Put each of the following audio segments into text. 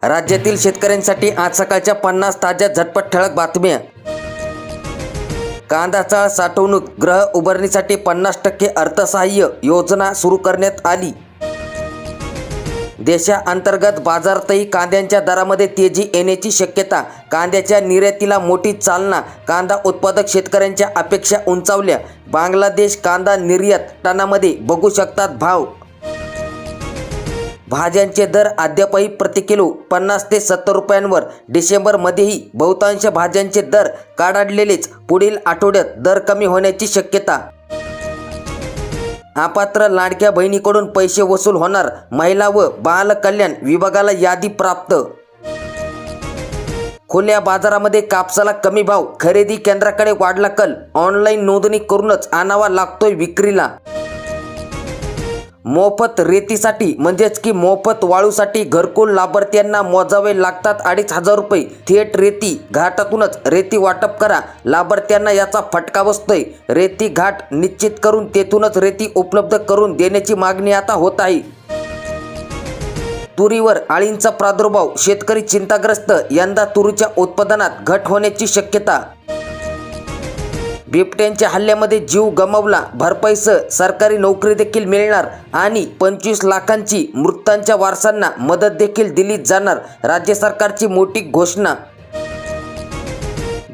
राज्यातील शेतकऱ्यांसाठी आज सकाळच्या 50 ताज्या झटपट ठळक बातम्या। कांदा चाळ साठवणूक गृह उभारणीसाठी 50% अर्थसहाय्य योजना सुरू करण्यात आली। देशांतर्गत बाजारातही कांद्याच्या दरामध्ये तेजी येण्याची शक्यता। कांद्याच्या निर्यातीला मोठी चालना। कांदा उत्पादक शेतकऱ्यांच्या अपेक्षा उंचावल्या। बांगलादेश कांदा निर्यात टनामध्ये बघू शकतात भाव। भाज्यांचे दर अद्यापही प्रति किलो 50 ते 70 रुपयांवर। डिसेंबरमध्येही बहुतांश भाज्यांचे दर कडाडलेलेच। पुढील आठवड्यात दर कमी होण्याची शक्यता। अपात्र लाडक्या बहिणीकडून पैसे वसूल होणार। महिला व बाल कल्याण विभागाला यादी प्राप्त। खुल्या बाजारामध्ये कापसाला कमी भाव। खरेदी केंद्राकडे वाढला कल। ऑनलाईन नोंदणी करूनच आणावा लागतोय विक्रीला। मोफत रेतीसाठी म्हणजेच की मोफत वाळूसाठी घरकुल लाभार्थ्यांना मोजावे लागतात 2,500 रुपये। थेट रेती घाटातूनच रेती वाटप करा। लाभार्थ्यांना याचा फटका बसतोय। रेती घाट निश्चित करून तेथूनच रेती उपलब्ध करून देण्याची मागणी आता होत आहे। तुरीवर अळींचा प्रादुर्भाव। शेतकरी चिंताग्रस्त। यंदा तुरीच्या उत्पादनात घट होण्याची शक्यता। बिबट्यांच्या हल्ल्यामध्ये जीव गमावला। भरपाईसह सरकारी नोकरी देखील मिळणार आणि 25 लाखांची मृतांच्या वारसांना मदत देखील दिली जाणार। राज्य सरकारची मोठी घोषणा।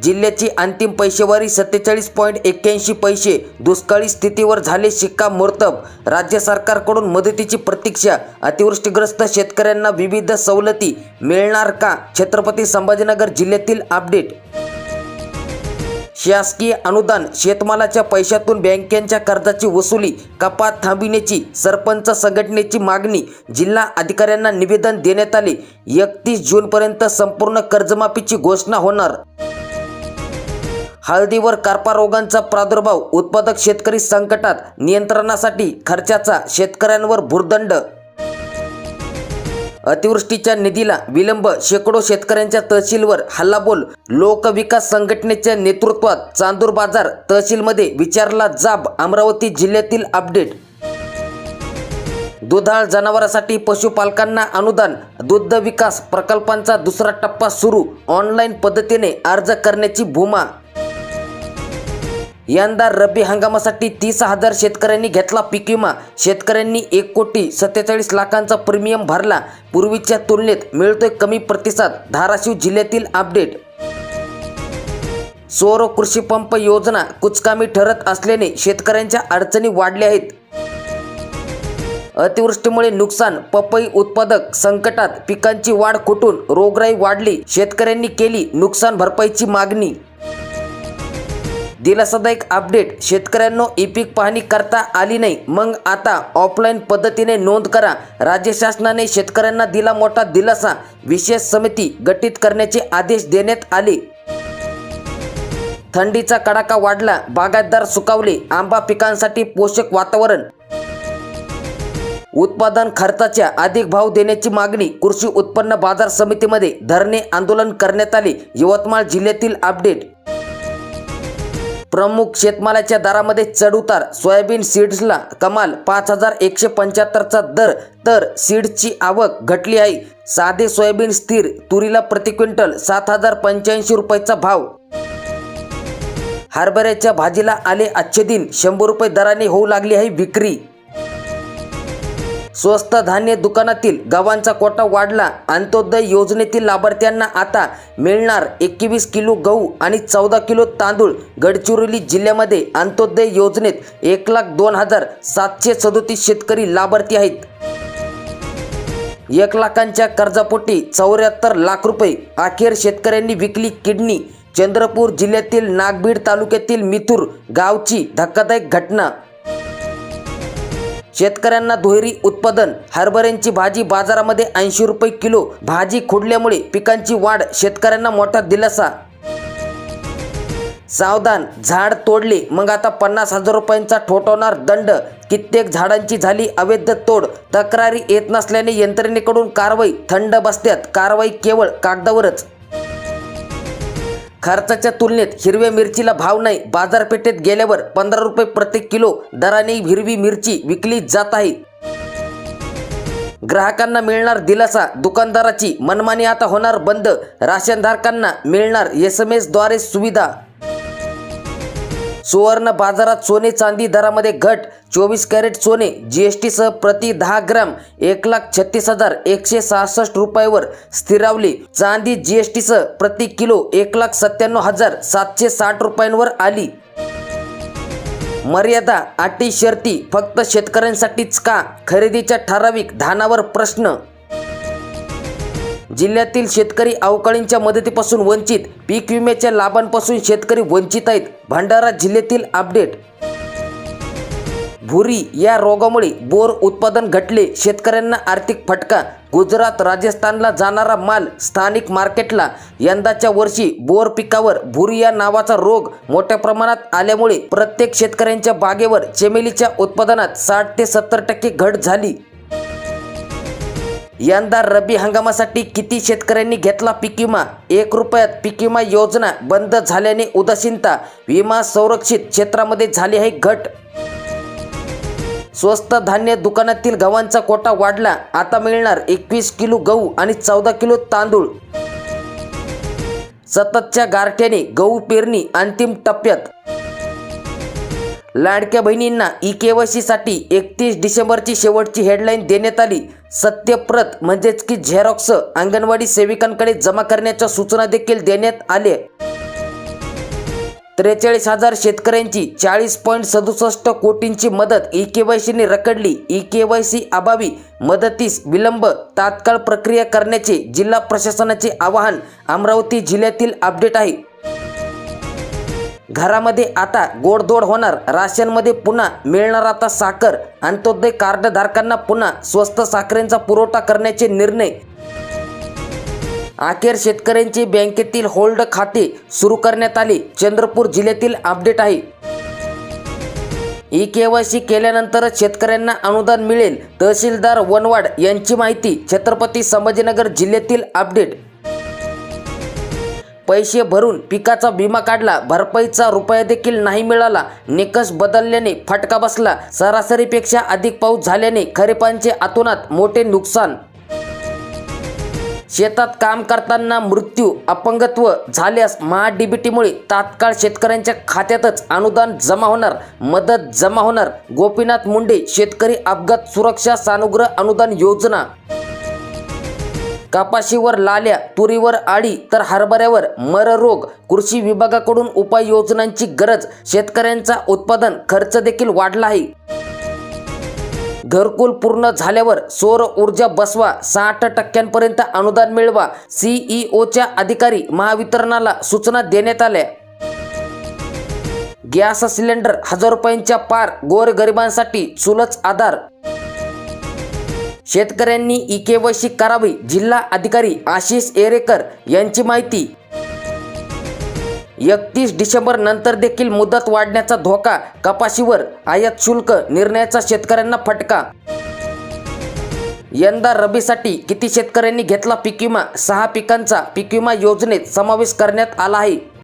जिल्ह्याची अंतिम पैसेवारी 47.81 पैसे। दुष्काळी स्थितीवर झाले शिक्कामोर्तब। राज्य सरकारकडून मदतीची प्रतीक्षा। अतिवृष्टीग्रस्त शेतकऱ्यांना विविध सवलती मिळणार का? छत्रपती संभाजीनगर जिल्ह्यातील अपडेट। शासकीय अनुदान शेतमालाच्या पैशातून बँकेच्या कर्जाची वसुली कपात थांबविण्याची सरपंच संघटनेची मागणी। जिल्हा अधिकाऱ्यांना निवेदन देण्यात आले। 31 जूनपर्यंत संपूर्ण कर्जमाफीची घोषणा होणार। हळदीवर करपा रोगांचा प्रादुर्भाव। उत्पादक शेतकरी संकटात। नियंत्रणासाठी खर्चाचा शेतकऱ्यांवर भुर्दंड। अतिवृष्टीच्या निधीला विलंब। शेकडो शेतकऱ्यांच्या तहसीलवर हल्लाबोल। लोकविकास संघटनेच्या नेतृत्वात चांदूर बाजार तहसीलमध्ये विचारला जाब। अमरावती जिल्ह्यातील अपडेट। दुधाळ जनावरांसाठी पशुपालकांना अनुदान। दुग्ध विकास प्रकल्पांचा दुसरा टप्पा सुरू। ऑनलाईन पद्धतीने अर्ज करण्याची भूमा। यंदा रब्बी हंगामासाठी 30,000 शेतकऱ्यांनी घेतला पीक विमा। शेतकऱ्यांनी 1,47,00,000चा प्रीमियम भरला। पूर्वीच्या तुलनेत मिळतोय कमी प्रतिसाद। धाराशिव जिल्ह्यातील अपडेट। सौर कृषी पंप योजना कुचकामी ठरत असल्याने शेतकऱ्यांच्या अडचणी वाढल्या आहेत। अतिवृष्टीमुळे नुकसान। पपई उत्पादक संकटात। पिकांची वाढ खुंटून रोगराई वाढली। शेतकऱ्यांनी केली नुकसान भरपाईची मागणी। दिलासादायक अपडेट। शेतकऱ्यांनो ई पीक पाहणी करता आली नाही मग आता ऑफलाईन पद्धतीने नोंद करा। राज्य शासनाने शेतकऱ्यांना दिला मोठा दिलासा। विशेष समिती गठीत करण्याचे आदेश देण्यात आले। थंडीचा कडाका वाढला। बागायतदार सुकावले। आंबा पिकांसाठी पोषक वातावरण। उत्पादन खर्चाच्या अधिक भाव देण्याची मागणी। कृषी उत्पन्न बाजार समितीमध्ये धरणे आंदोलन करण्यात आले। यवतमाळ जिल्ह्यातील अपडेट। प्रमुख शेतमालाच्या दरामध्ये चढउतार। सोयाबीन सीड्सला कमाल 5,175चा दर तर सीड्सची आवक घटली आहे। साधे सोयाबीन स्थिर। तुरीला प्रति क्विंटल 7,085 रुपयाचा भाव। हरभऱ्याच्या भाजीला आले आजचे दिन। 100 रुपये दराने होऊ लागली आहे विक्री। स्वस्त धान्य दुकानातील गव्हांचा कोटा वाढला। अंत्योदय योजनेतील लाभार्थ्यांना आता मिळणार 21 किलो गहू आणि 14 किलो तांदूळ। गडचिरोली जिल्ह्यामध्ये अंत्योदय योजनेत 1,02,737 शेतकरी लाभार्थी आहेत। 1 लाखांच्या कर्जापोटी 74 लाख रुपये। अखेर शेतकऱ्यांनी विकली किडनी। चंद्रपूर जिल्ह्यातील नागभीड तालुक्यातील मिथूर गावची धक्कादायक घटना। शेतकऱ्यांना दुहेरी उत्पादन। हरभऱ्यांची भाजी बाजारामध्ये 80 रुपये किलो। भाजी खुडल्यामुळे पिकांची वाढ। शेतकऱ्यांना मोठा दिलासा। सावधान, झाड तोडले मग आता 50,000 रुपयांचा ठोठावणार दंड। कित्येक झाडांची झाली अवैध तोड। तक्रारी येत नसल्याने यंत्रणेकडून कारवाई। थंड बसत्यात कारवाई केवळ कागदावरच। खर्चाच्या तुलनेत हिरव्या मिरचीला भाव नाही। बाजारपेठेत गेल्यावर 15 रुपये प्रति किलो दराने हिरवी मिरची विकली जात आहे। ग्राहकांना मिळणार दिलासा, दुकानदाराची मनमानी आता होणार बंद, राशनधारकांना मिळणार SMS द्वारे सुविधा. सुवर्ण बाजारात सोने चांदी दरामध्ये घट. 24 कॅरेट सोने GST सह प्रति 10 ग्रॅम 1,36,166 रुपयावर स्थिरावले. चांदी GST सह प्रति किलो 1,97,760 रुपयांवर आली. मर्यादा, अटी शर्ती फक्त शेतकऱ्यांसाठीच का? खरेदीच्या ठराविक धानावर प्रश्न. जिल्ह्यातील शेतकरी अवकाळींच्या मदतीपासून वंचित. पीक विम्याच्या लाभांपासून शेतकरी वंचित आहेत. भंडारा जिल्ह्यातील अपडेट. भुरी या रोगामुळे बोर उत्पादन घटले. शेतकऱ्यांना आर्थिक फटका. गुजरात राजस्थानला जाणारा माल स्थानिक मार्केटला. यंदाच्या वर्षी बोर पिकावर भुरी या नावाचा रोग मोठ्या प्रमाणात आल्यामुळे प्रत्येक शेतकऱ्यांच्या बागेवर चमेलीच्या उत्पादनात 60 ते 70% घट झाली. यंदा रब्बी हंगामासाठी किती शेतकऱ्यांनी घेतला पीक विमा? 1 रुपयात पीक विमा योजना बंद झाल्याने उदासीनता. विमा संरक्षित क्षेत्रामध्ये झाली आहे घट. स्वस्त धान्य दुकानातील गव्हांचा कोटा वाढला. आता मिळणार 21 किलो गहू आणि 14 किलो तांदूळ. सततच्या गारठ्याने गहू पेरणी अंतिम टप्प्यात. लाडक्या बहिणींना eKYC साठी 31 डिसेंबरची शेवटची हेडलाईन देण्यात आली. सत्यप्रत म्हणजेच की झेरॉक्स अंगणवाडी सेविकांकडे जमा करण्याच्या सूचना देखील देण्यात आल्या. 43,000 शेतकऱ्यांची 40.67 कोटींची मदत eKYCने रखडली. eKYC अभावी मदतीस विलंब, तात्काळ प्रक्रिया करण्याचे जिल्हा प्रशासनाचे आवाहन. अमरावती जिल्ह्यातील अपडेट आहे. घरामध्ये आता गोडधोड होणार. राशनमध्ये पुन्हा मिळणार आता साखर. अंत्योदय कार्डधारकांना पुन्हा स्वस्त साखरेचा पुरवठा करण्याचे निर्णय. अखेर शेतकऱ्यांची बँकेतील होल्ड खाते सुरू करण्यात आले. चंद्रपूर जिल्ह्यातील अपडेट आहे. eKYC केल्यानंतरच शेतकऱ्यांना अनुदान मिळेल. तहसीलदार वनवाड यांची माहिती. छत्रपती संभाजीनगर जिल्ह्यातील अपडेट. पैसे भरून पिकाचा विमा काढला. भरपाईचा रुपया देखील नाही मिळाला. निकष बदलल्याने फटका बसला. सरासरीपेक्षा अधिक पाऊस झाल्याने खरीपांचे अतोनात मोठे नुकसान. शेतात काम करताना मृत्यू, अपंगत्व झाल्यास महाडीबीटीमुळे तात्काळ शेतकऱ्यांच्या खात्यातच अनुदान जमा होणार, मदत जमा होणार. गोपीनाथ मुंडे शेतकरी अपघात सुरक्षा सानुग्रह अनुदान योजना. कपाशीवर लाल्या, तुरीवर आळी तर हरभऱ्यावर मर रोग. कृषी विभागाकडून उपाययोजनांची गरज. शेतकऱ्यांचा उत्पादन खर्च देखील वाढला आहे. घरकुल पूर्ण झाल्यावर सौर ऊर्जा बसवा. 60% अनुदान मिळवा. CEOच्या अधिकारी महावितरणाला सूचना देण्यात आल्या. गॅस सिलेंडर 1000 रुपयांच्या पार. गोरगरिबांसाठी चुलच आधार. शेतकऱ्यांनी eKYC करावी. जिल्हा अधिकारी आशिष एरेकर यांची माहिती. 31 डिसेंबर नंतर देखील मुदत वाढण्याचा धोका. कपाशीवर आयात शुल्क निर्णयाचा शेतकऱ्यांना फटका. यंदा रब्बीसाठी किती शेतकऱ्यांनी घेतला पीक विमा? 6 पिकांचा पीक विमा योजनेत समावेश करण्यात आला आहे.